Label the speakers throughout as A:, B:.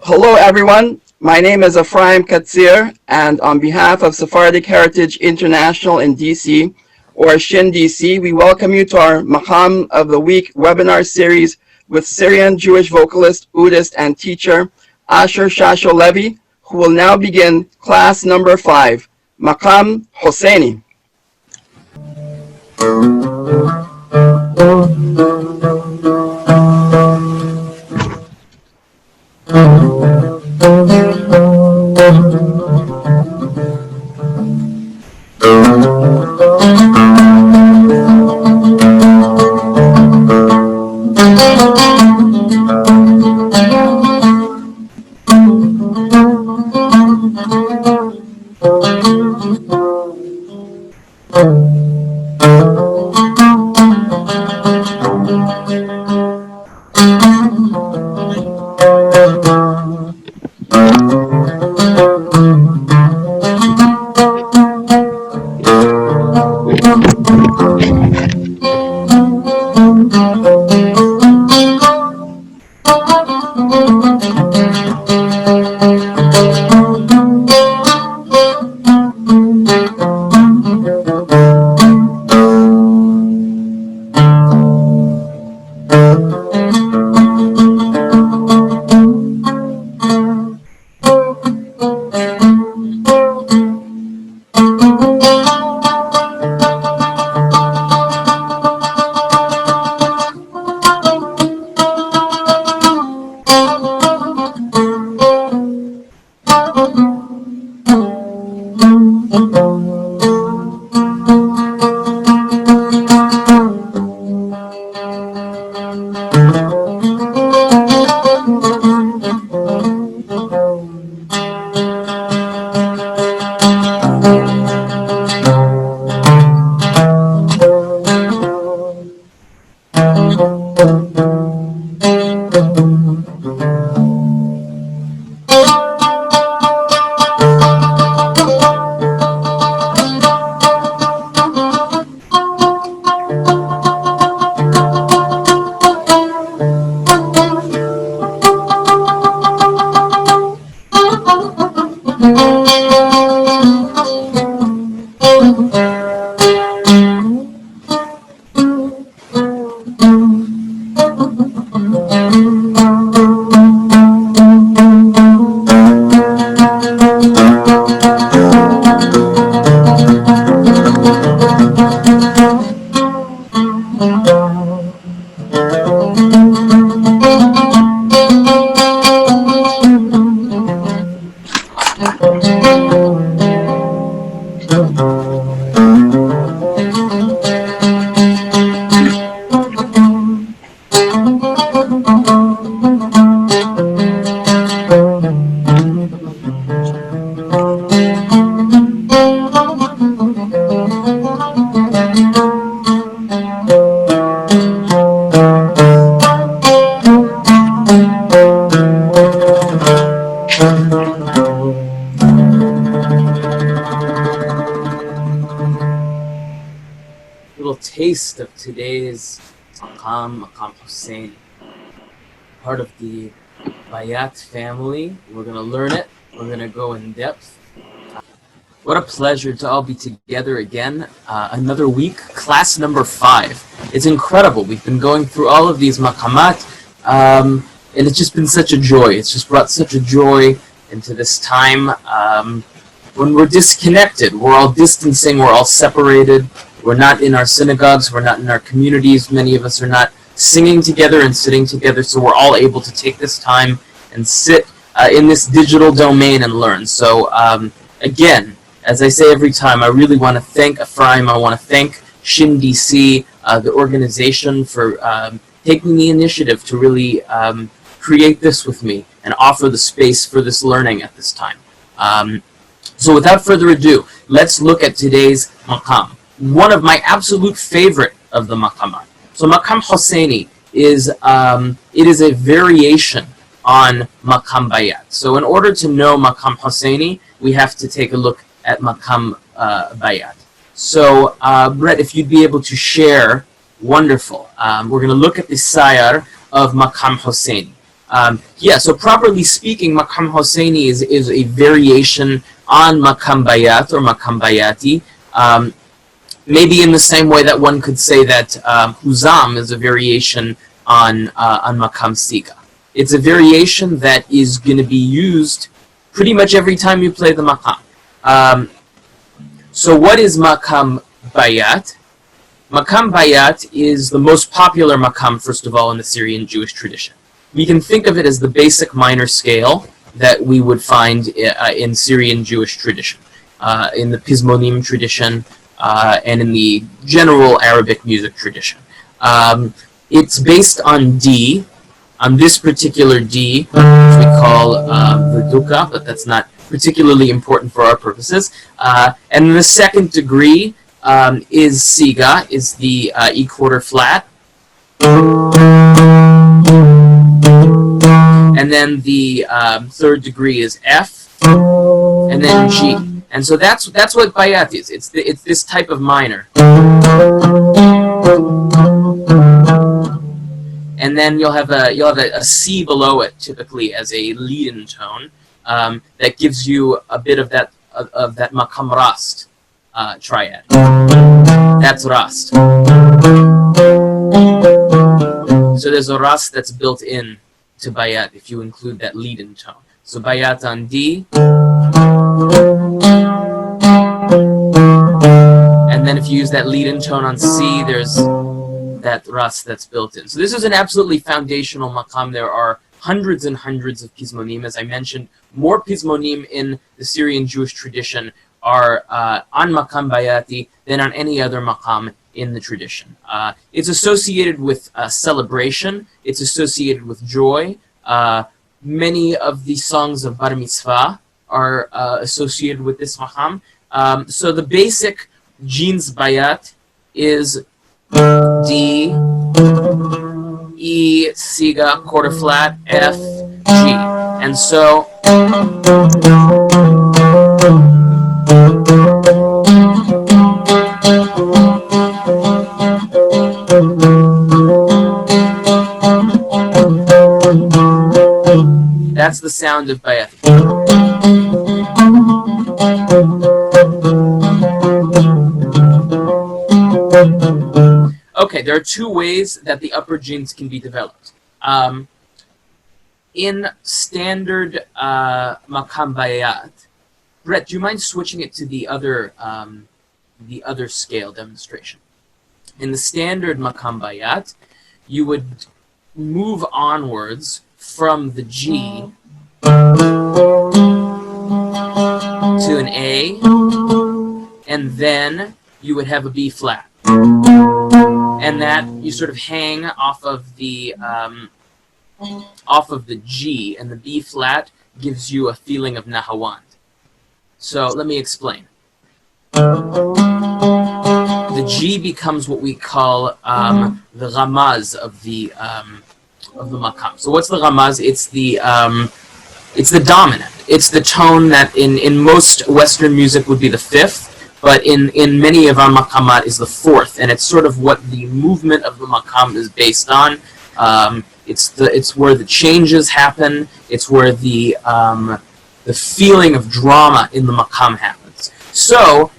A: Hello everyone, my name is Ephraim Katsir, and on behalf of Sephardic Heritage International in DC, or SHIN-DC, we welcome you to our Maqam of the Week webinar series with Syrian Jewish vocalist, Udist, and teacher Asher Shasho-Levy, who will now begin class number 5, Maqam Hoseni.
B: Taste of today's Maqam Hoseni, part of the Bayat family. We're going to learn it. We're going to go in depth. What a pleasure to all be together again. Another week, class number 5. It's incredible. We've been going through all of these maqamat, and it's just been such a joy. It's just brought such a joy into this time when we're disconnected. We're all distancing. We're all separated. We're not in our synagogues, we're not in our communities, many of us are not singing together and sitting together, so we're all able to take this time and sit in this digital domain and learn. So again, as I say every time, I really want to thank Ephraim, I want to thank SHIN-DC, the organization, for taking the initiative to really create this with me and offer the space for this learning at this time. So without further ado, let's look at today's maqam. One of my absolute favorite of the maqamat. So Maqam Hoseni is it is a variation on Maqam Bayat. So in order to know Maqam Hoseni, we have to take a look at Maqam Bayat. So Brett, if you'd be able to share, wonderful. We're going to look at the sayar of Maqam Hoseni. Yeah, so properly speaking, maqam Hoseni is a variation on maqam bayat or maqam bayati. Maybe in the same way that one could say that huzam is a variation on maqam siga. It's a variation that is going to be used pretty much every time you play the maqam. So what is maqam bayat? Maqam bayat is the most popular maqam, first of all, in the Syrian Jewish tradition. We can think of it as the basic minor scale that we would find in Syrian Jewish tradition, in the Pizmonim tradition, and in the general Arabic music tradition. It's based on D, on this particular D, which we call Verduka, but that's not particularly important for our purposes. And the second degree is Siga, is the E quarter flat. And then the third degree is F, and then G. And so that's what bayat is. It's this type of minor. And then you'll have a C below it, typically as a lead-in tone, that gives you a bit of that maqam rast triad. That's rast. So there's a rast that's built in to bayat if you include that lead-in tone. So bayat on D, and then if you use that lead-in tone on C, there's that rast that's built in. So this is an absolutely foundational maqam. There are hundreds and hundreds of pizmonim. As I mentioned, more pizmonim in the Syrian Jewish tradition are on maqam bayati than on any other maqam in the tradition. It's associated with celebration. It's associated with joy. Many of the songs of Bar Mitzvah are associated with this maqam. So the basic jeans bayat is D, E, Siga, quarter flat, F, G. And so that's the sound of bayat. Okay, there are two ways that the upper genes can be developed. In standard maqam bayat, Brett, do you mind switching it to the other scale demonstration? In the standard maqam bayat, you would move onwards from the G to an A, and then you would have a B flat. And that you sort of hang off of the G, and the B flat gives you a feeling of nahawand. So let me explain. The G becomes what we call the ramaz of the maqam. So what's the ramaz? It's the dominant. It's the tone that in most Western music would be the fifth, but in many of our maqamat is the fourth, and it's sort of what the movement of the maqam is based on. It's where the changes happen. It's where the feeling of drama in the maqam happens. So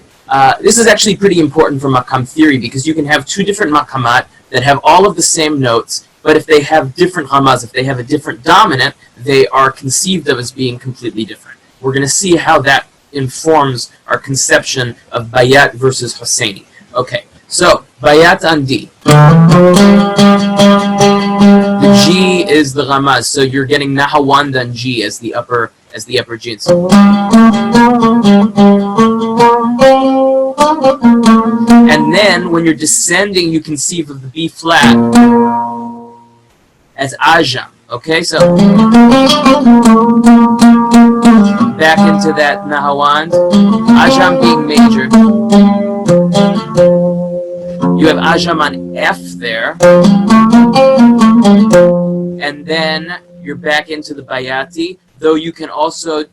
B: this is actually pretty important for maqam theory, because you can have two different maqamat that have all of the same notes, but if they have different ramaz, if they have a different dominant, they are conceived of as being completely different. We're going to see how that informs our conception of bayat versus Hoseni. Okay, so bayat on D. The G is the ramaz, so you're getting nahawand on G as the upper G. And then when you're descending, you conceive of the B flat as ajam. Okay, so back into that nahawand, ajam being major. You have ajam on F there, and then you're back into the bayati, though you can also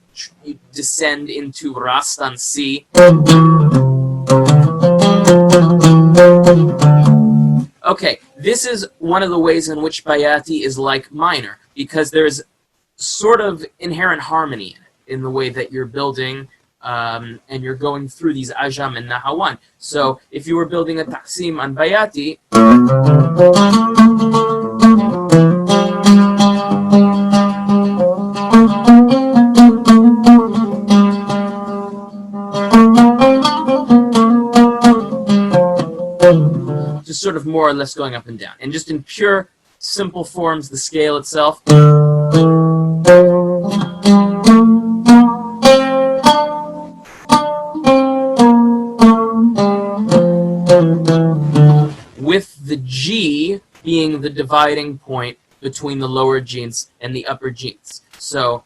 B: descend into rast on C. Okay, this is one of the ways in which bayati is like minor, because there's sort of inherent harmony in it, in the way that you're building and you're going through these ajam and nahawan. So if you were building a taqsim on bayati, just sort of more or less going up and down. And just in pure, simple forms, the scale itself. With the G being the dividing point between the lower genes and the upper genes. So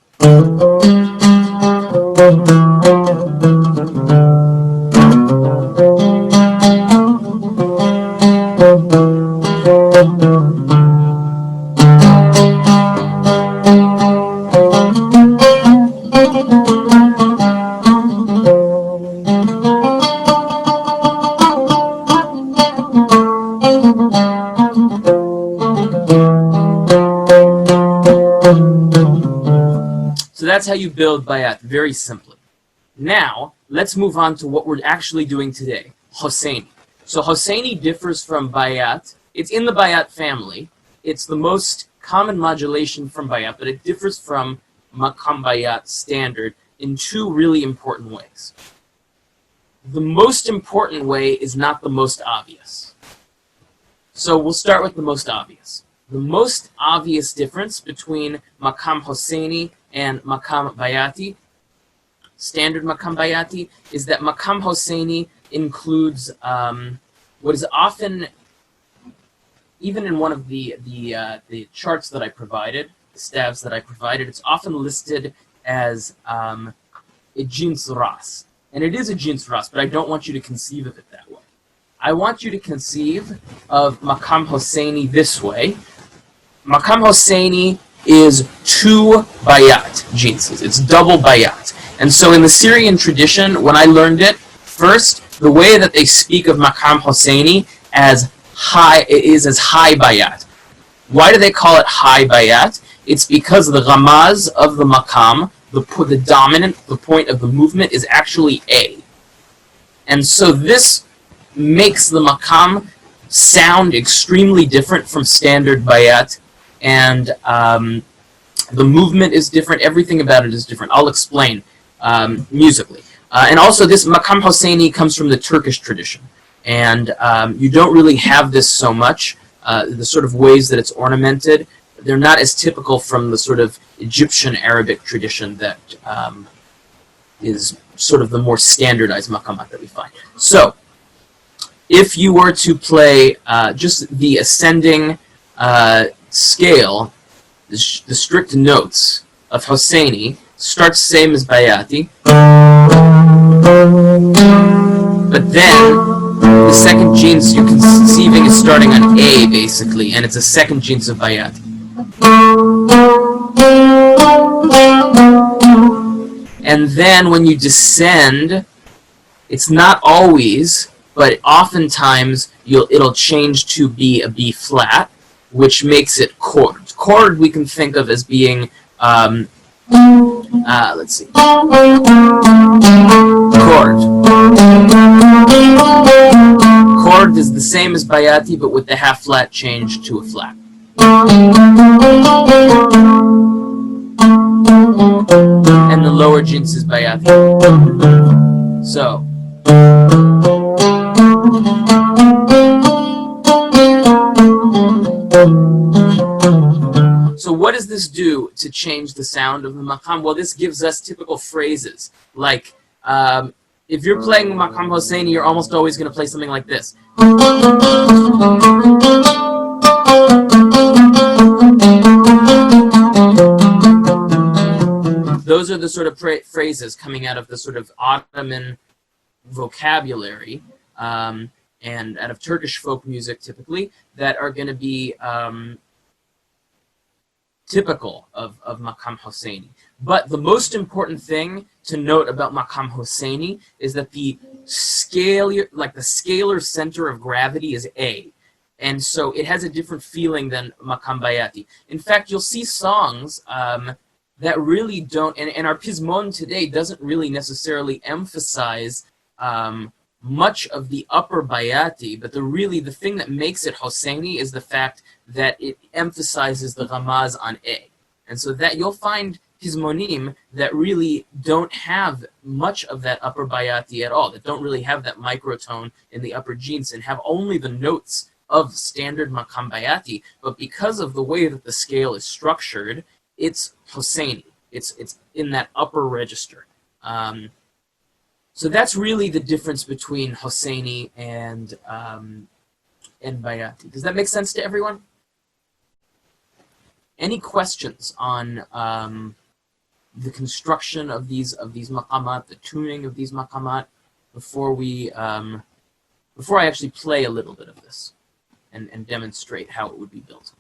B: that's how you build bayat, very simply. Now, let's move on to what we're actually doing today, Hoseni. So Hoseni differs from bayat. It's in the bayat family. It's the most common modulation from bayat, but it differs from maqam bayat standard in two really important ways. The most important way is not the most obvious. So we'll start with the most obvious. The most obvious difference between maqam Hoseni and maqam bayati, standard maqam bayati, is that maqam Hoseni includes what is often, even in one of the charts that I provided, the stabs that I provided, it's often listed as a jins ras. And it is a jins ras, but I don't want you to conceive of it that way. I want you to conceive of maqam Hoseni this way. Maqam Hoseni is 2 bayat jinses. It's double bayat. And so in the Syrian tradition, when I learned it, first, the way that they speak of maqam Hoseni as high, it is as high bayat. Why do they call it high bayat? It's because the ghamaz of the maqam, the dominant, the point of the movement, is actually A. And so this makes the maqam sound extremely different from standard bayat, and the movement is different, everything about it is different. I'll explain musically. And also this maqam Hoseni comes from the Turkish tradition, and you don't really have this so much. The sort of ways that it's ornamented, they're not as typical from the sort of Egyptian Arabic tradition that is sort of the more standardized maqamat that we find. So, if you were to play just the ascending scale, the strict notes of Hoseni, starts same as bayati, but then the second jins you're conceiving is starting on A, basically, and it's a second jins of bayati. And then when you descend, it's not always, but oftentimes it'll change to be a B flat, which makes it chord. Chord we can think of as being, let's see, chord. Chord is the same as bayati, but with the half flat changed to a flat. And the lower jins is bayati. So. So what does this do to change the sound of the maqam? Well, this gives us typical phrases. Like, if you're playing maqam Hoseni, you're almost always going to play something like this. Those are the sort of phrases coming out of the sort of Ottoman vocabulary and out of Turkish folk music typically that are going to be typical of maqam Hoseni. But the most important thing to note about maqam Hoseni is that the scalar center of gravity is A. And so it has a different feeling than maqam bayati. In fact, you'll see songs that really don't, and our pizmon today doesn't really necessarily emphasize much of the upper bayati, but the thing that makes it Hoseni is the fact that it emphasizes the ramaz on A. And so that you'll find pizmonim that really don't have much of that upper bayati at all, that don't really have that microtone in the upper genes and have only the notes of standard maqam bayati, but because of the way that the scale is structured, it's Hoseni. It's in that upper register. So that's really the difference between Hoseni and bayati. Does that make sense to everyone? Any questions on the construction of these maqamat, the tuning of these maqamat, before I actually play a little bit of this and demonstrate how it would be built?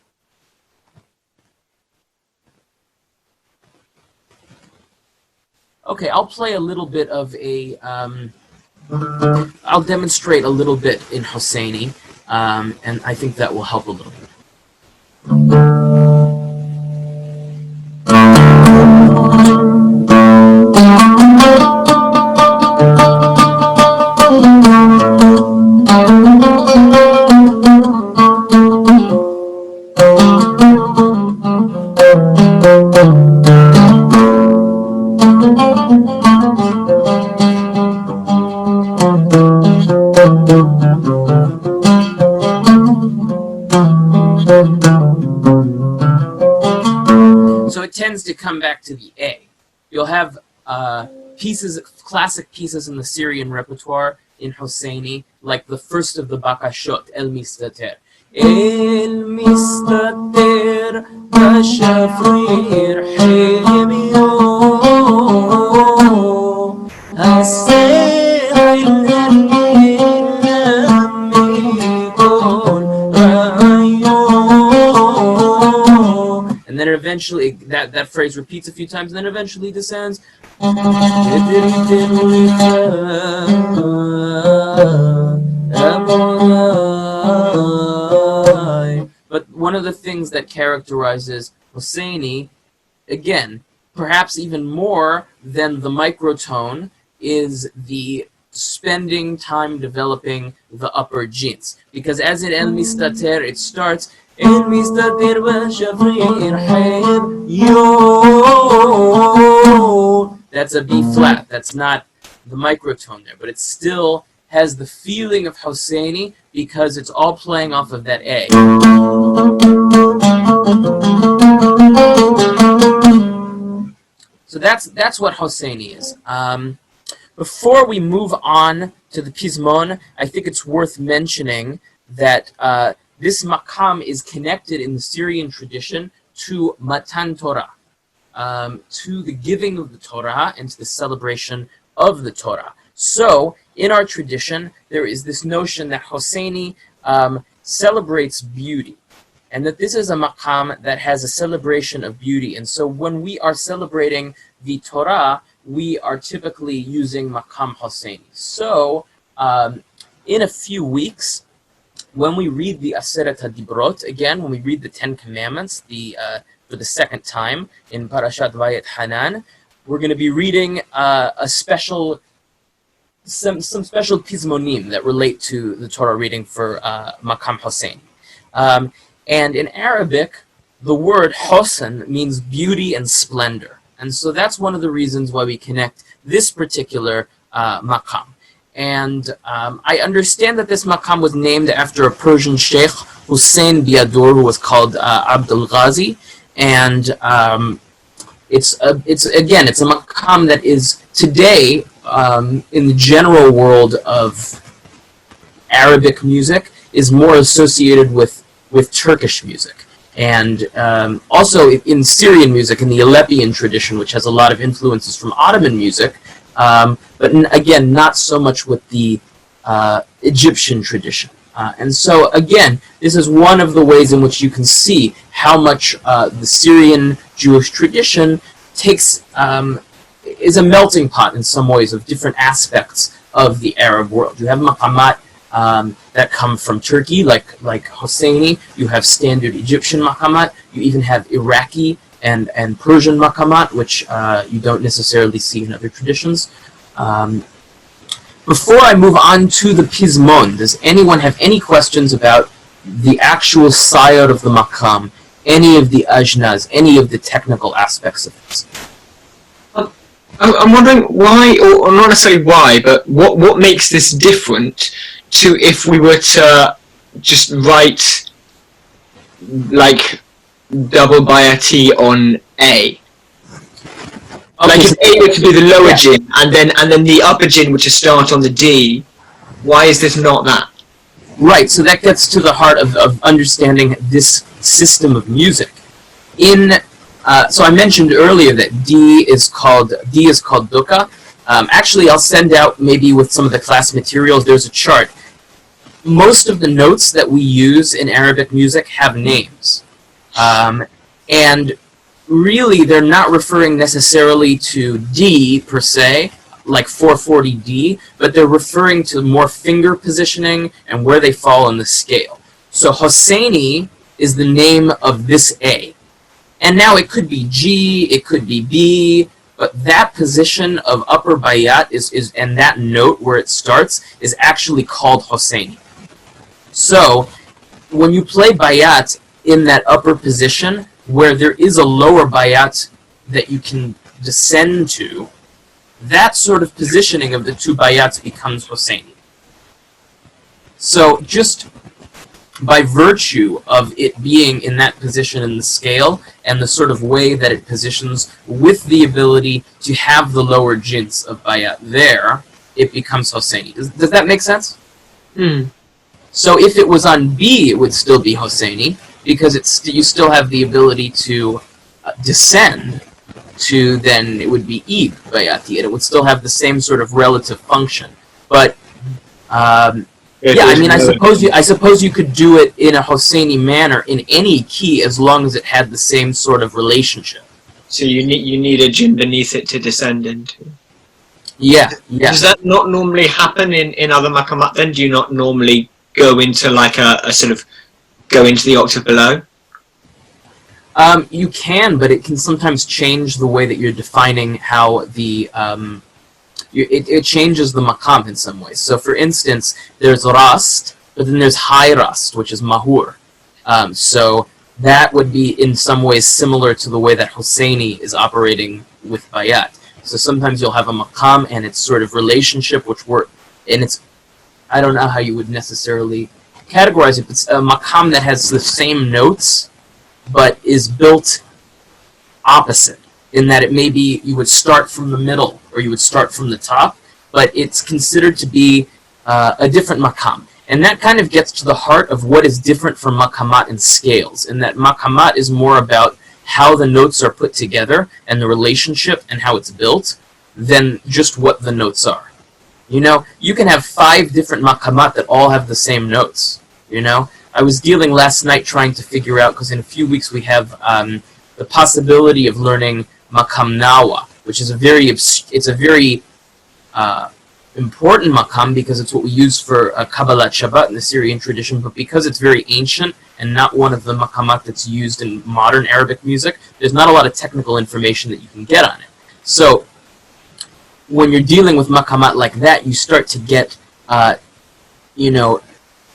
B: Okay, I'll play a little bit of I'll demonstrate a little bit in Hoseni, and I think that will help a little bit. So it tends to come back to the A. You'll have classic pieces in the Syrian repertoire in Hoseni, like the first of the Bakashot, El Mistater. El Mistater Bashafir Hilmiyo Asayil and then eventually that phrase repeats a few times and then eventually descends. But one of the things that characterizes Hoseni, again, perhaps even more than the microtone, is the spending time developing the upper genes. Because as in El Mistater, it starts El Mistater Bashafir Yo. That's a B flat. That's not the microtone there, but it still has the feeling of Hoseni because it's all playing off of that A. So that's what Hoseni is. Before we move on to the pizmon, I think it's worth mentioning that this maqam is connected in the Syrian tradition to Matan Torah, to the giving of the Torah and to the celebration of the Torah. So, in our tradition, there is this notion that Hoseni celebrates beauty, and that this is a maqam that has a celebration of beauty. And so when we are celebrating the Torah, we are typically using maqam Hoseni. So, in a few weeks, when we read the Aseret HaDibrot, again, when we read the Ten Commandments for the second time in Parashat Vayet Hanan, we're going to be reading some special pizmonim that relate to the Torah reading for Maqam Hoseni. And in Arabic, the word Hosen means beauty and splendor. And so that's one of the reasons why we connect this particular maqam. And I understand that this maqam was named after a Persian sheikh, Hussein Biadur, who was called Abdul Ghazi. And it's a maqam that is today in the general world of Arabic music is more associated with Turkish music. And also in Syrian music, in the Aleppian tradition, which has a lot of influences from Ottoman music, but again, not so much with the Egyptian tradition. And so again, this is one of the ways in which you can see how much the Syrian Jewish tradition is a melting pot in some ways of different aspects of the Arab world. You have maqamat that come from Turkey, like Hoseni. You have standard Egyptian maqamat. You even have Iraqi and Persian maqamat, which you don't necessarily see in other traditions. Before I move on to the pizmon, does anyone have any questions about the actual sayar of the maqam, any of the ajnaz, any of the technical aspects of this?
C: I'm wondering why, or not necessarily why, but what makes this different to if we were to just write like double bayati on A. Okay, like if A were to be the lower jin and then the upper jin were to start on the D, why is this not that?
B: Right, so that gets to the heart of understanding this system of music. So I mentioned earlier that D is called dukkha. Actually, I'll send out maybe with some of the class materials. There's a chart. Most of the notes that we use in Arabic music have names, and really they're not referring necessarily to D per se, like 440D, but they're referring to more finger positioning and where they fall on the scale. So Hoseni is the name of this A. And now it could be G, it could be B, but that position of upper bayat is and that note where it starts is actually called Hoseni. So when you play bayat in that upper position where there is a lower bayat that you can descend to, that sort of positioning of the two bayats becomes Hoseni. So just by virtue of it being in that position in the scale and the sort of way that it positions with the ability to have the lower jins of bayat there, it becomes Hoseni. Does that make sense? So if it was on B, it would still be Hoseni, because you still have the ability to descend to, then it would be Ib bayati, and it would still have the same sort of relative function. But yeah, I mean, I suppose you could do it in a Hoseni manner in any key as long as it had the same sort of relationship.
C: So you need a jin beneath it to descend into.
B: Yeah.
C: Does that not normally happen in other maqamat then? Do you not normally go into like a sort of go into the octave below?
B: You can, but it can sometimes change the way that you're defining how the it changes the maqam in some ways. So for instance, there's rast, but then there's high rast, which is mahur. So that would be in some ways similar to the way that Hoseni is operating with bayat. So sometimes you'll have a maqam and its sort of relationship, and it's, I don't know how you would necessarily categorize it, but it's a maqam that has the same notes, but is built opposite, in that it may be you would start from the middle or you would start from the top, but it's considered to be a different maqam. And that kind of gets to the heart of what is different from maqamat and scales, in that maqamat is more about how the notes are put together and the relationship and how it's built than just what the notes are. You know, you can have 5 different maqamat that all have the same notes, you know? I was dealing last night trying to figure out, because in a few weeks we have the possibility of learning maqam nawa, which is a very important maqam because it's what we use for Kabbalat Shabbat in the Syrian tradition, but because it's very ancient and not one of the maqamat that's used in modern Arabic music, there's not a lot of technical information that you can get on it. So when you're dealing with maqamat like that, you start to get, you know,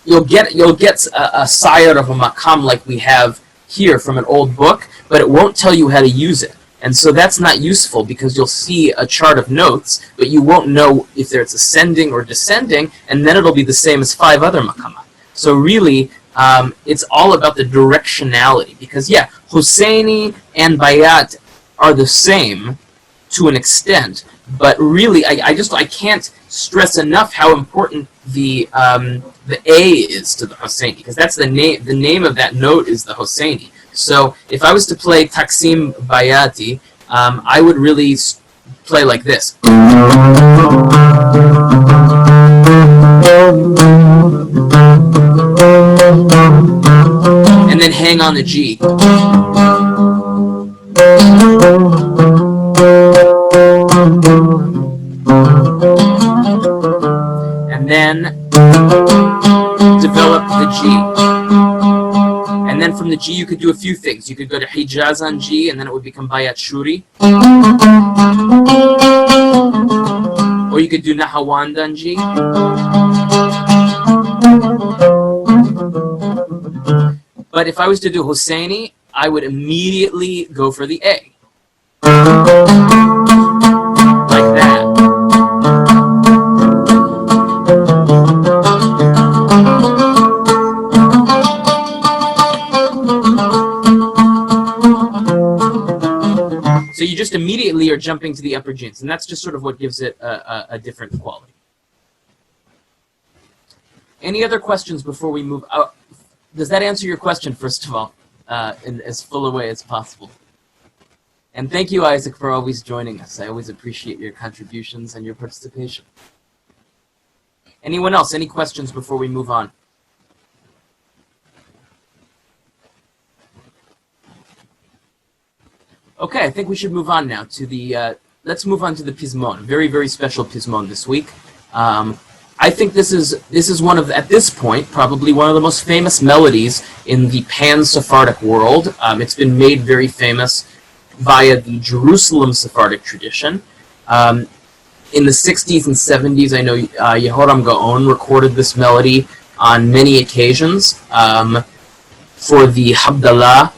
B: you'll get a sayar of a maqam like we have here from an old book, but it won't tell you how to use it. And so that's not useful, because you'll see a chart of notes, but you won't know if it's ascending or descending, and then it'll be the same as 5 other maqamat. So really, it's all about the directionality, because yeah, Hoseni and bayat are the same to an extent, but really, I can't stress enough how important the A is to the Hoseni, because that's the name of that note is the Hoseni. So if I was to play Taksim Bayati, I would really play like this. And then hang on the G. And then G. And then from the G, you could do a few things. You could go to Hijaz on G, and then it would become Bayat Shuri. Or you could do Nahawand on G. But if I was to do Hoseni, I would immediately go for the A. Like that. So you just immediately are jumping to the upper Jins, and that's just sort of what gives it a different quality. Any other questions before we move out? Does that answer your question, first of all, in as full a way as possible? And thank you, Isaac, for always joining us. I always appreciate your contributions and your participation. Anyone else? Any questions before we move on? Okay, I think we should move on now to the, let's move on to the Pizmon, very, very special Pizmon this week. I think this is one of, at this point, probably one of the most famous melodies in the pan-Sephardic world. It's been made very famous via the Jerusalem Sephardic tradition. In the 60s and 70s, I know Yehoram Gaon recorded this melody on many occasions for the Habdalah,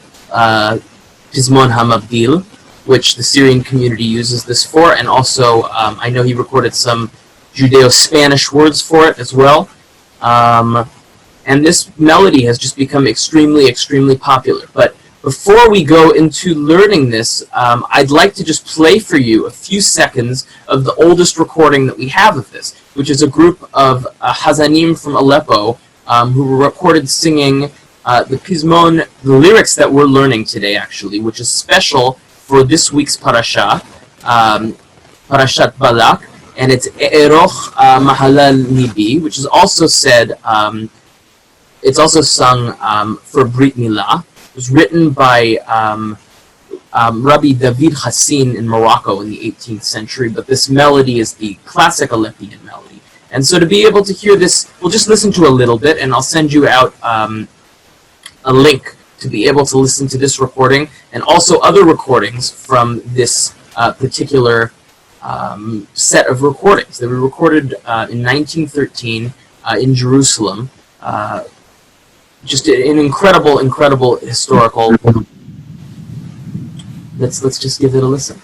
B: Pizmon HaMabdil, which the Syrian community uses this for, and also I know he recorded some Judeo-Spanish words for it as well. And this melody has just become extremely, extremely popular. But before we go into learning this, I'd like to just play for you a few seconds of the oldest recording that we have of this, which is a group of Hazanim from Aleppo who were recorded singing the Pizmon, the lyrics that we're learning today, actually, which is special for this week's parasha, Parashat Balak, and it's E'eroch Mahalal Nibi, which is also said, it's also sung for Brit Milah. It was written by Rabbi David Hassin in Morocco in the 18th century, but this melody is the classic Aleppian melody. And so to be able to hear this, we'll just listen to a little bit, and I'll send you out a link to be able to listen to this recording and also other recordings from this particular set of recordings that were recorded in 1913 in Jerusalem. Just an incredible, incredible historical. Let's just give it a listen.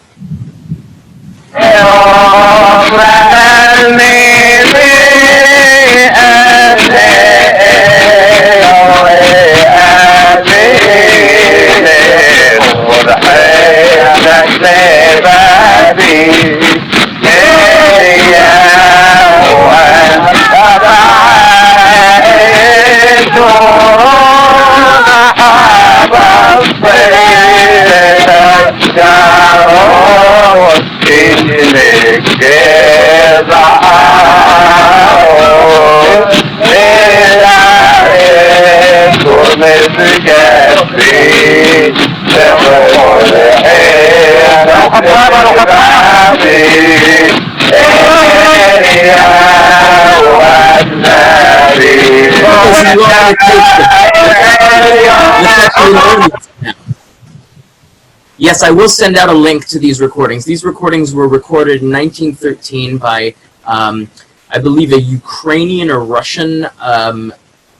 B: Yes, I will send out a link to these recordings. These recordings were recorded in 1913 by, I believe, a Ukrainian or Russian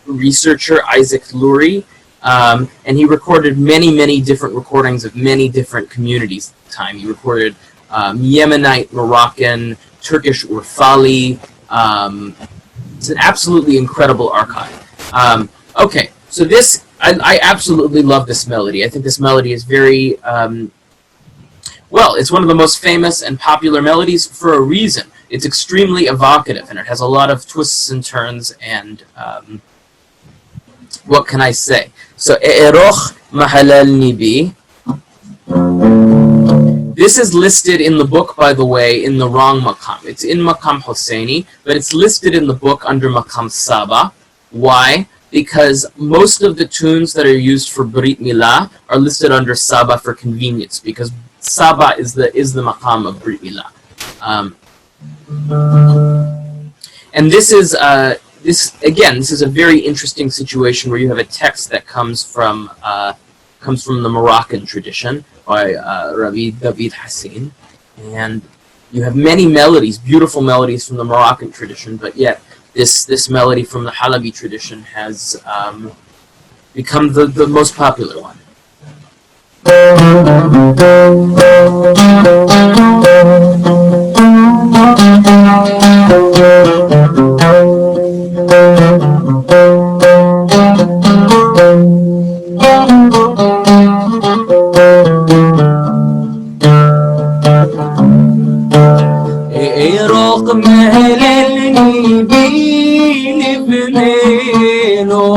B: researcher, Isaac Lurie, and he recorded many, many different recordings of many different communities at the time. He recorded Yemenite, Moroccan, Turkish Urfali. It's an absolutely incredible archive. Okay, so this, I absolutely love this melody. I think this melody is very, well, it's one of the most famous and popular melodies for a reason. It's extremely evocative, and it has a lot of twists and turns, and what can I say? So, E'eroch Mahalal Nibi. This is listed in the book, by the way, in the wrong Maqam. It's in Maqam Hoseni, but it's listed in the book under Maqam Saba. Why? Because most of the tunes that are used for Brit Milah are listed under Saba for convenience, because Saba is the Maqam of Brit Milah. And this is this is a very interesting situation where you have a text that comes from the Moroccan tradition by Rabbi David Hassin, and you have many melodies, beautiful melodies from the Moroccan tradition, but yet this melody from the Halabi tradition has become the most popular one. رغم هلالني بيني بنينو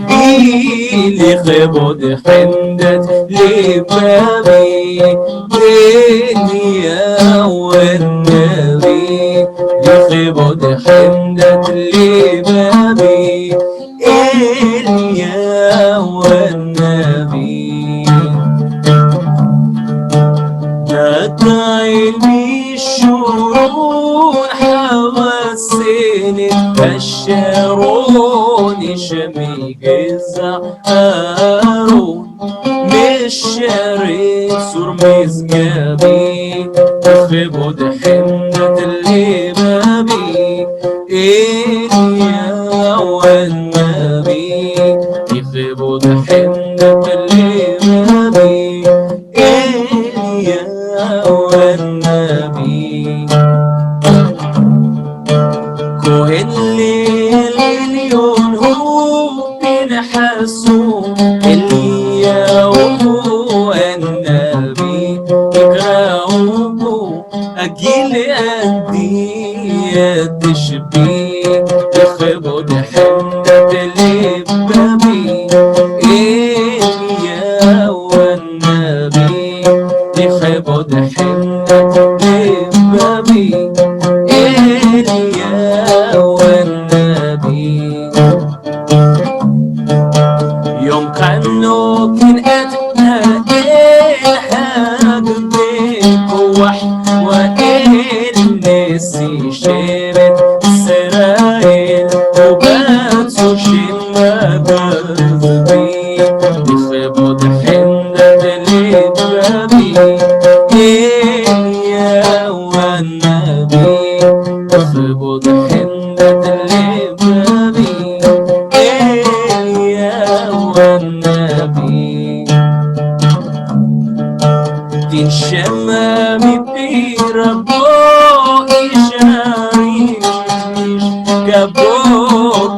B: أبيلي خبود حندت لبابي دنيا والنبي لخبود حندت لبابي إليا والنبي نتعلمي الشرون حواسين بشرون شمي جزعارون مش شارك سور مزجابي خبود حمدة اللبابي إليا والنبي خبود حمدة اللبابي إليا والنبي كوهن لليون هو بنحسو إليا والنبي يكرهوه أجيل أدية تشبيه يخبود حمدة لبابي إليا والنبي يخبود حمدة لبابي إليا والنبي يوم كانوا كنتنا الحاج بيك والنسي شرت إسرائيل وباتوا شما بذبي يخبود حمدة لبابي إليا والنبي يخبود حمدة لبابي إليا والنبي دين شمامي بيربو إشاريش جابو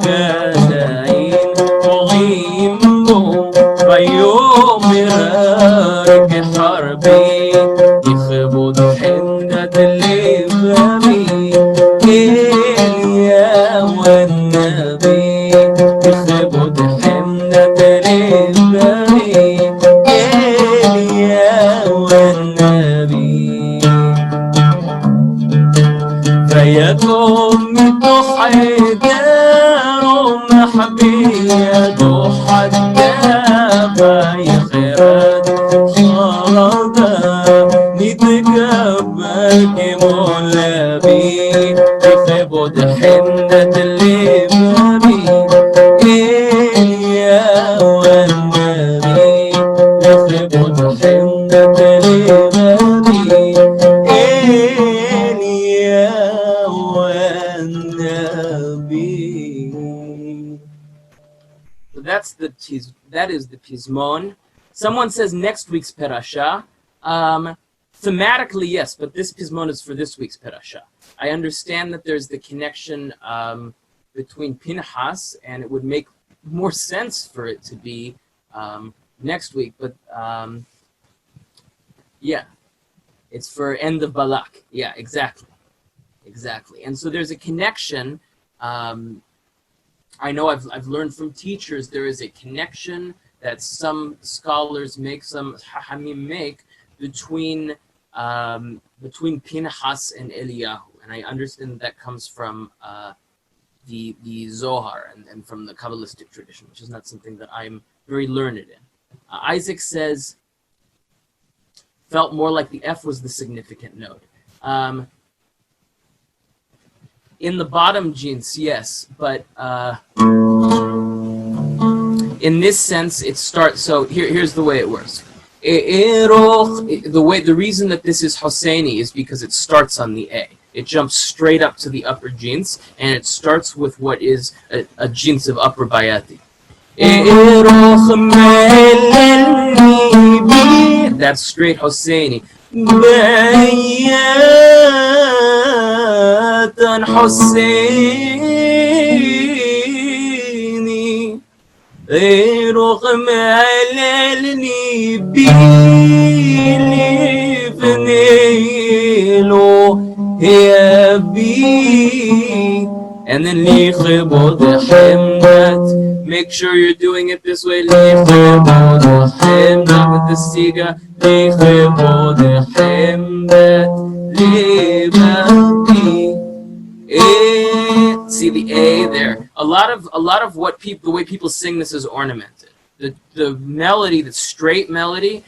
B: كلاين وغيمو بيوم راك حربي يخبود حمدة لبابي إليا والنبي يخبود حمدة لبابي إليا والنبي فيكم ضحى دار محبية ضحى الدابة يخيرات صلاة نتقبلك مولابي يخبود حمدة لبابي إليا والنبي يخبود حمدة لبابي إليا والنبي. So that is the Pizmon. Someone says next week's perasha. Thematically, yes, but this Pizmon is for this week's perasha. I understand that there's the connection between Pinchas, and it would make more sense for it to be next week, but yeah, it's for end of Balak. Yeah, exactly. And so there's a connection. I know I've learned from teachers there is a connection that some scholars make, some Hachamim make between Pinchas and Eliyahu, and I understand that comes from the Zohar and from the Kabbalistic tradition, which is not something that I'm very learned in. Isaac says, felt more like the F was the significant note. In the bottom jinns, yes, but in this sense, it starts. So here's the way it works. The reason that this is Hoseni is because it starts on the A. It jumps straight up to the upper jinns, and it starts with what is a jinns of upper bayati. That's straight Hoseni. Bayatan Hoseni. رغم عللني بيلي فنيلو يا بي and then لي خبود حمدت. Make sure you're doing it this way. لي خبود حمدت with the siga. لي خبود حمدت لي بابي. See the A there. A lot of what the way people sing this is ornamented. The melody, the straight melody.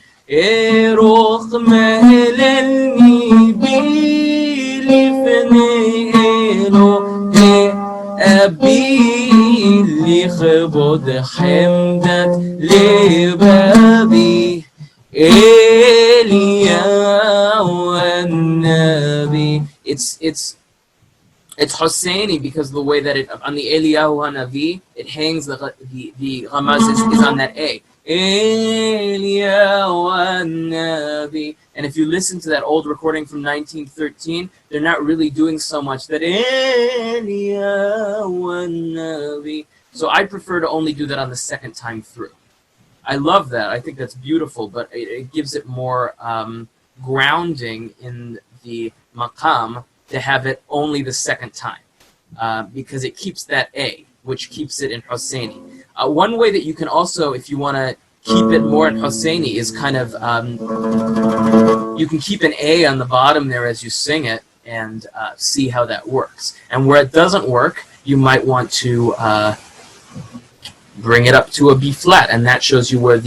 B: It's Hoseni because of the way that it on the Eliyahu Hanavi it hangs the Ramaz is on that A. Eliyahu Hanavi, and if you listen to that old recording from 1913, they're not really doing so much that Eliyahu Hanavi. So I prefer to only do that on the second time through. I love that. I think that's beautiful, but it gives it more grounding in the maqam to have it only the second time, because it keeps that A, which keeps it in Hoseni. One way that you can also, if you want to keep it more in Hoseni, is kind of, you can keep an A on the bottom there as you sing it and see how that works. And where it doesn't work, you might want to bring it up to a B flat, and that shows you where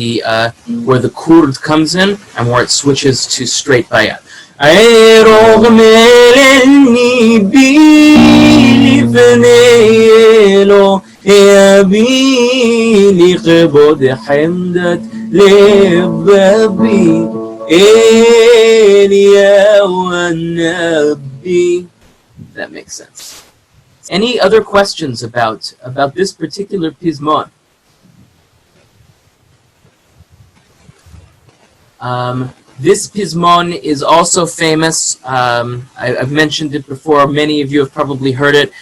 B: the kurd comes in and where it switches to straight bayat. رغم إني بيلي فنيلو يا بيلي قبض حمدت لبابي إليا والنبي. That makes sense. Any other questions about this particular pismon? This pismon is also famous. I've mentioned it before. Many of you have probably heard it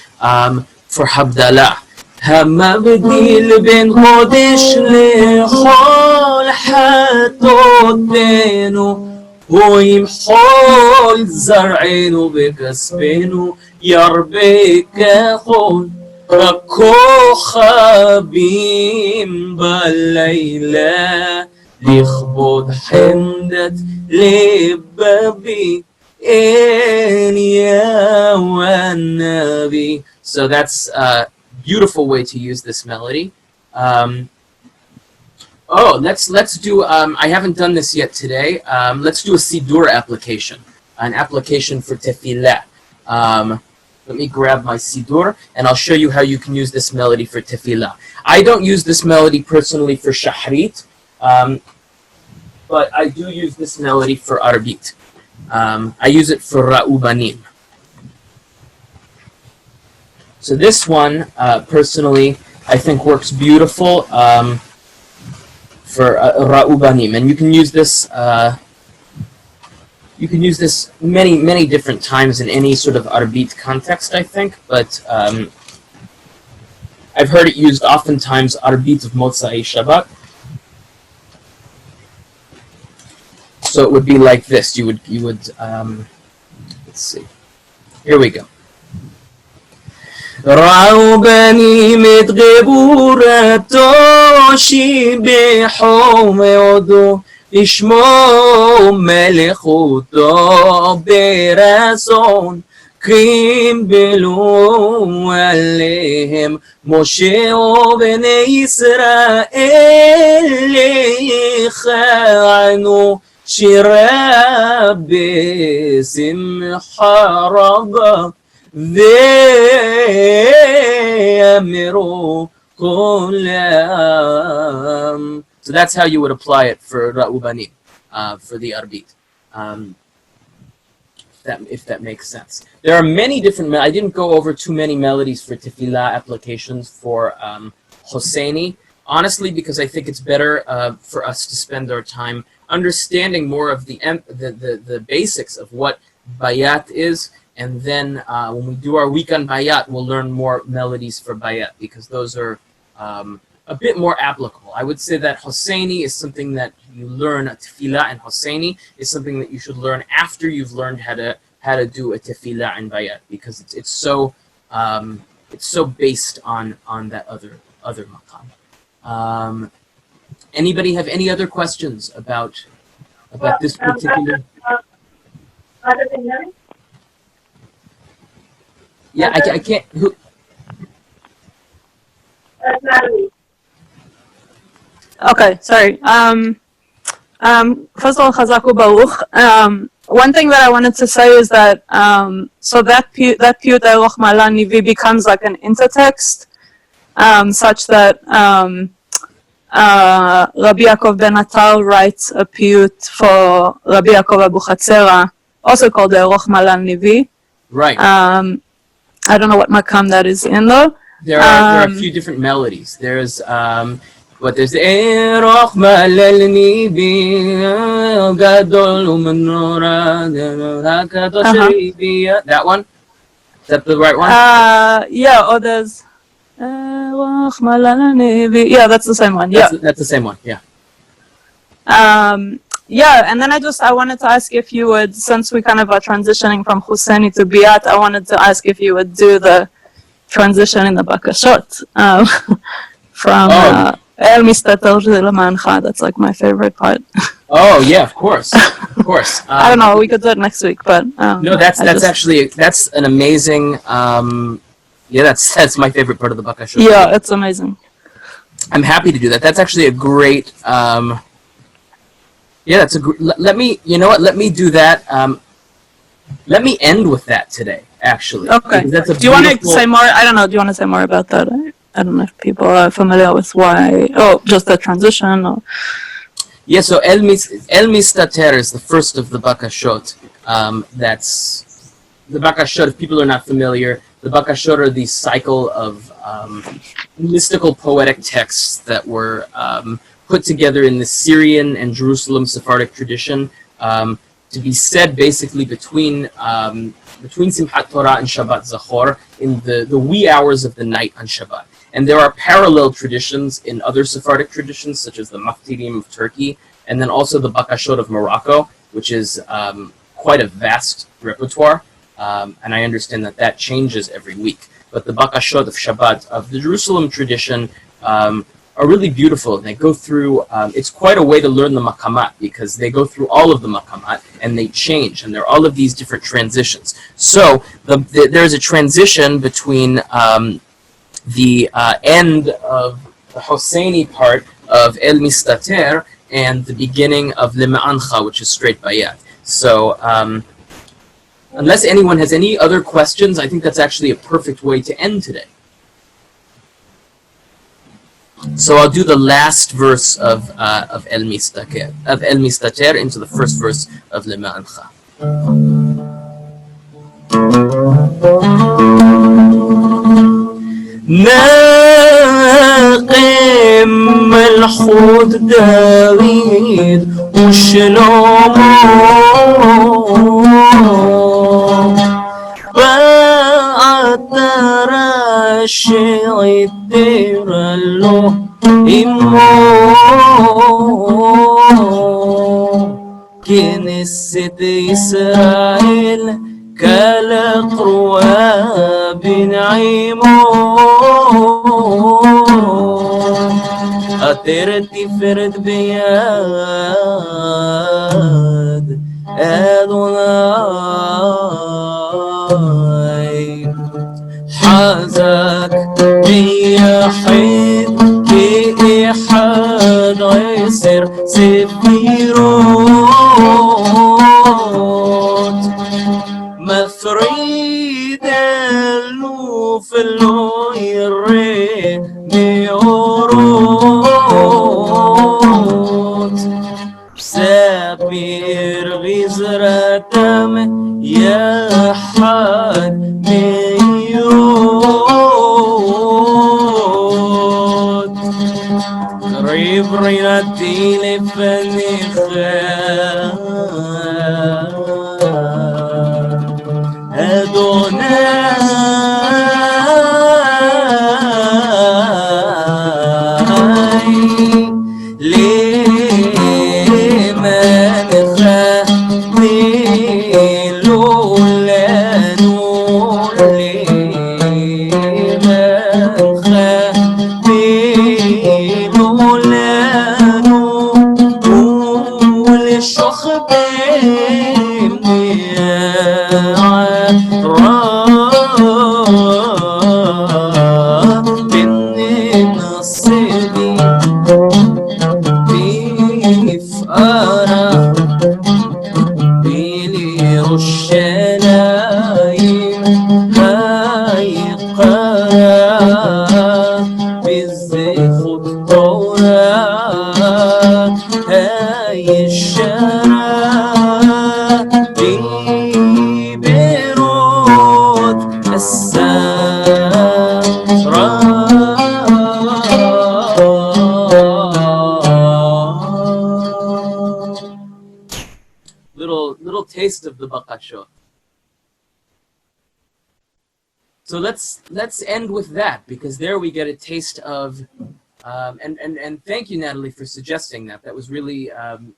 B: for Habdallah. המבדיל בין חודש לחול חטאותינו הוא ימחול זרענו בכספנו ירבה כחול הכוכבים בלילה לכבוד חמדת לבבי אליה והנביא. So that's a beautiful way to use this melody. Let's do, I haven't done this yet today. Let's do a Sidur application, an application for tefillah. Let me grab my Sidur and I'll show you how you can use this melody for tefillah. I don't use this melody personally for shahrit, but I do use this melody for arbit. I use it for ra'ubanim. So this one, personally, I think works beautiful for ra'ubanim, and you can use this. You can use this many different times in any sort of arbit context, I think. But I've heard it used oftentimes arbit of Motzai Shabbat. So it would be like this. You would let's see. Here we go. رعوا بنيمة غبورتو شبحهم يعودوا يشموا ملكوتو برسون كيمبلوا عليهم مشي وبني إسرائيل خانوا شراب باسم حرب ve'amiru kulam. So that's how you would apply it for Ra'ubani, for the Arbit. If that makes sense. There are many different, I didn't go over too many melodies for tefillah applications for Hoseni, honestly, because I think it's better for us to spend our time understanding more of the basics of what bayat is, and then when we do our week on bayat, we'll learn more melodies for bayat, because those are a bit more applicable. I would say that Hoseni is something that you learn, a tefillah and Hoseni is something that you should learn after you've learned how to do a tefillah and bayat, because it's so based on that other maqam. Anybody have any other questions about this particular? Yeah, I can't. Who?
D: Okay, sorry. First of all, Chazaku Baruch. One thing that I wanted to say is that so that piyut Eloch Mala Nivi becomes like an intertext, such that Rabbi Yaakov ben Atal writes a piyut for Rabbi Yaakov Abu Chatzera, also called Eloch Mala Nivi.
B: Right.
D: I don't know what maqam that is in though.
B: There are a few different melodies. There's there's Eroch Malal Nibi Gadol Umenora Hakadosh. That one? Is that the right one?
D: Yeah, or there's Eroch Malal Nibi. Yeah, that's the same one. Yeah.
B: That's the same one, yeah.
D: Yeah, and then I wanted to ask if you would, since we kind of are transitioning from Hoseni to Biat, I wanted to ask if you would do the transition in the Bakashot from El Mistater Lemancha. That's like my favorite part.
B: Oh yeah, of course, of course.
D: I don't know. We could do it next week, but
B: no, that's an amazing. Yeah, that's my favorite part of the Bakashot.
D: Yeah, it's amazing.
B: I'm happy to do that. That's actually a great. Yeah, that's let me. You know what? Let me do that. Let me end with that today. Actually,
D: okay. Do you want to say more? I don't know. Do you want to say more about that? I don't know if people are familiar with why. Oh, just the transition. Or...
B: Yeah. So El Mistater is the first of the Bakashot. That's the Bakashot. If people are not familiar, the Bakashot are the cycle of mystical poetic texts that were put together in the Syrian and Jerusalem Sephardic tradition to be said basically between Simchat Torah and Shabbat Zachor in the wee hours of the night on Shabbat. And there are parallel traditions in other Sephardic traditions, such as the Maftirim of Turkey, and then also the Bakashot of Morocco, which is quite a vast repertoire. And I understand that changes every week. But the Bakashot of Shabbat of the Jerusalem tradition are really beautiful. They go through, it's quite a way to learn the maqamat, because they go through all of the maqamat and they change, and there are all of these different transitions. So there's a transition between the end of the Hoseni part of El Mistater and the beginning of Le Ma'ancha, which is straight bayat. So unless anyone has any other questions, I think that's actually a perfect way to end today. So I'll do the last verse of El Mistater into the first verse of Le Ma'ancha. ناقم ملحوظ داوود وشلومو بعد شعير له إمو كنيسة إسرائيل كالقروى بنعيمو أترتي فرد بياد أدوناي حازك بيحيد كإحد عسر سفيروت مفريدة לא יראה מאורות ספיר גזרתם יחד מאירות קריב רינתי לפניך אדוני little taste of the bakashot. So let's end with that, because there we get a taste of and thank you, Natalie, for suggesting that. That was really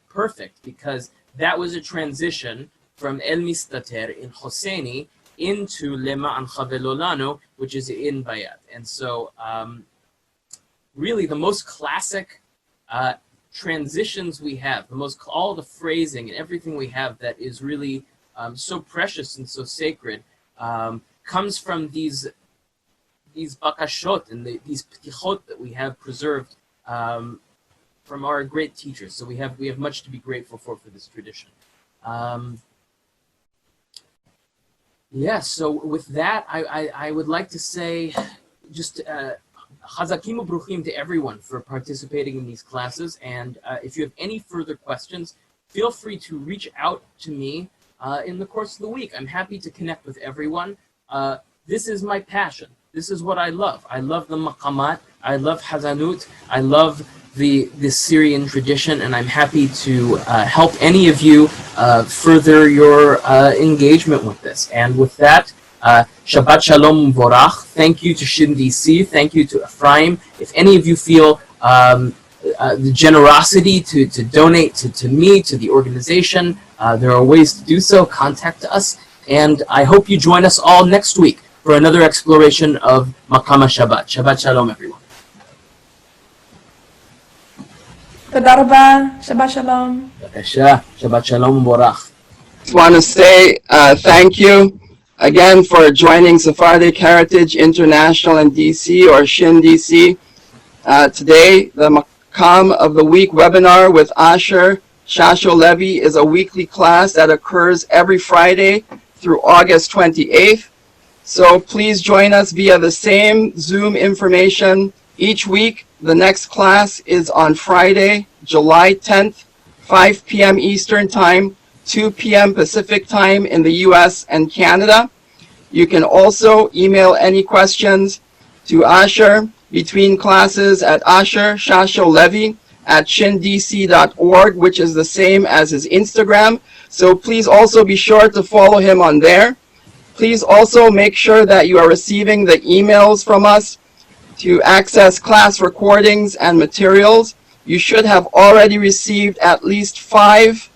B: perfect, because that was a transition from El Mistater in Hoseni into Lema and Chavelolano, which is in Bayat. And so really the most classic transitions we have, all the phrasing and everything we have that is really so precious and so sacred comes from these bakashot and these ptichot that we have preserved from our great teachers. So we have much to be grateful for this tradition. So with that, I would like to say just chazakim ubruchim to everyone for participating in these classes. And if you have any further questions, feel free to reach out to me in the course of the week. I'm happy to connect with everyone. This is my passion. This is what I love. I love the maqamat. I love hazanut. I love the Syrian tradition, and I'm happy to help any of you further your engagement with this. And with that, Shabbat Shalom Vorach. Thank you to SHIN-DC. Thank you to Ephraim. If any of you feel the generosity to donate to me, to the organization, there are ways to do so. Contact us. And I hope you join us all next week for another exploration of Maqam Shabbat. Shabbat Shalom, everyone.
D: תודה רבה, שבת שלום.
B: בבקשה, שבת שלום ומבורך.
A: Just want to say thank you again for joining Sephardic Heritage International in DC, or SHIN-DC. Today, the Maqam of the Week webinar with Asher Shasho-Levy is a weekly class that occurs every Friday through August 28th. So please join us via the same Zoom information each week. The next class is on Friday, July 10th, 5 p.m. Eastern Time, 2 p.m. Pacific Time in the US and Canada. You can also email any questions to Asher between classes at Asher Shasho-Levy at SHIN-DC.org, which is the same as his Instagram. So please also be sure to follow him on there. Please also make sure that you are receiving the emails from us to access class recordings and materials. You should have already received at least 5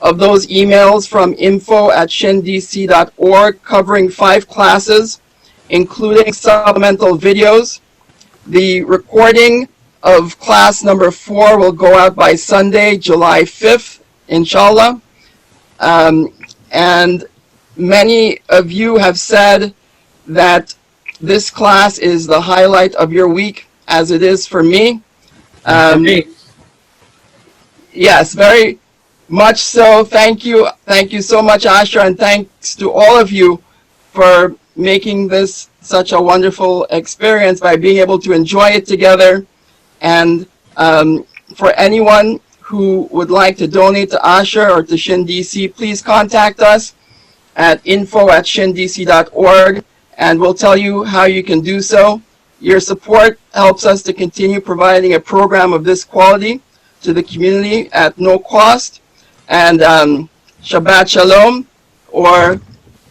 A: of those emails from info@shin-dc.org covering 5 classes, including supplemental videos. The recording of class number 4 will go out by Sunday, July 5th, inshallah. And many of you have said that this class is the highlight of your week, as it is for me. Yes, very much so. Thank you. Thank you so much, Asher, and thanks to all of you for making this such a wonderful experience by being able to enjoy it together. And for anyone who would like to donate to Asher or to SHIN-DC, please contact us at info@shindc.org, and we'll tell you how you can do so. Your support helps us to continue providing a program of this quality to the community at no cost. And Shabbat Shalom, or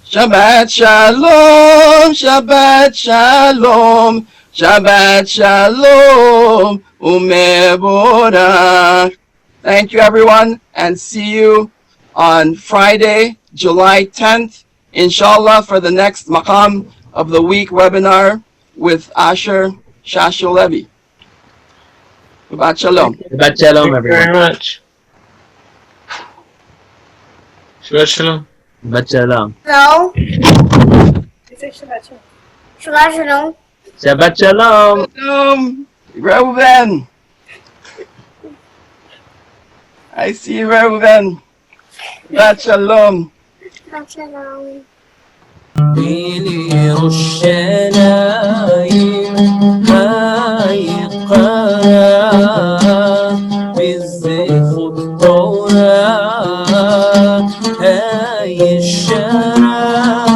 A: Shabbat Shalom, Shabbat Shalom, Shabbat Shalom, Umeborach. Thank you, everyone, and see you on Friday, July 10th, inshallah, for the next Maqam of the Week webinar with Asher Shasho-Levy. Shabbat Shalom.
B: Shabbat Shalom,
C: Thank you very
B: everyone.
C: much. Shabbat Shalom.
B: Shabbat Shalom.
E: Hello.
F: Shabbat Shalom.
E: Shabbat Shalom.
B: Shabbat Shalom.
A: Shalom, Reuven. I see you, Reuven. Shabbat Shalom.
E: Shabbat Shalom.
B: بنير الشنايم هاي القرار بالزيف الطورة هاي الشرار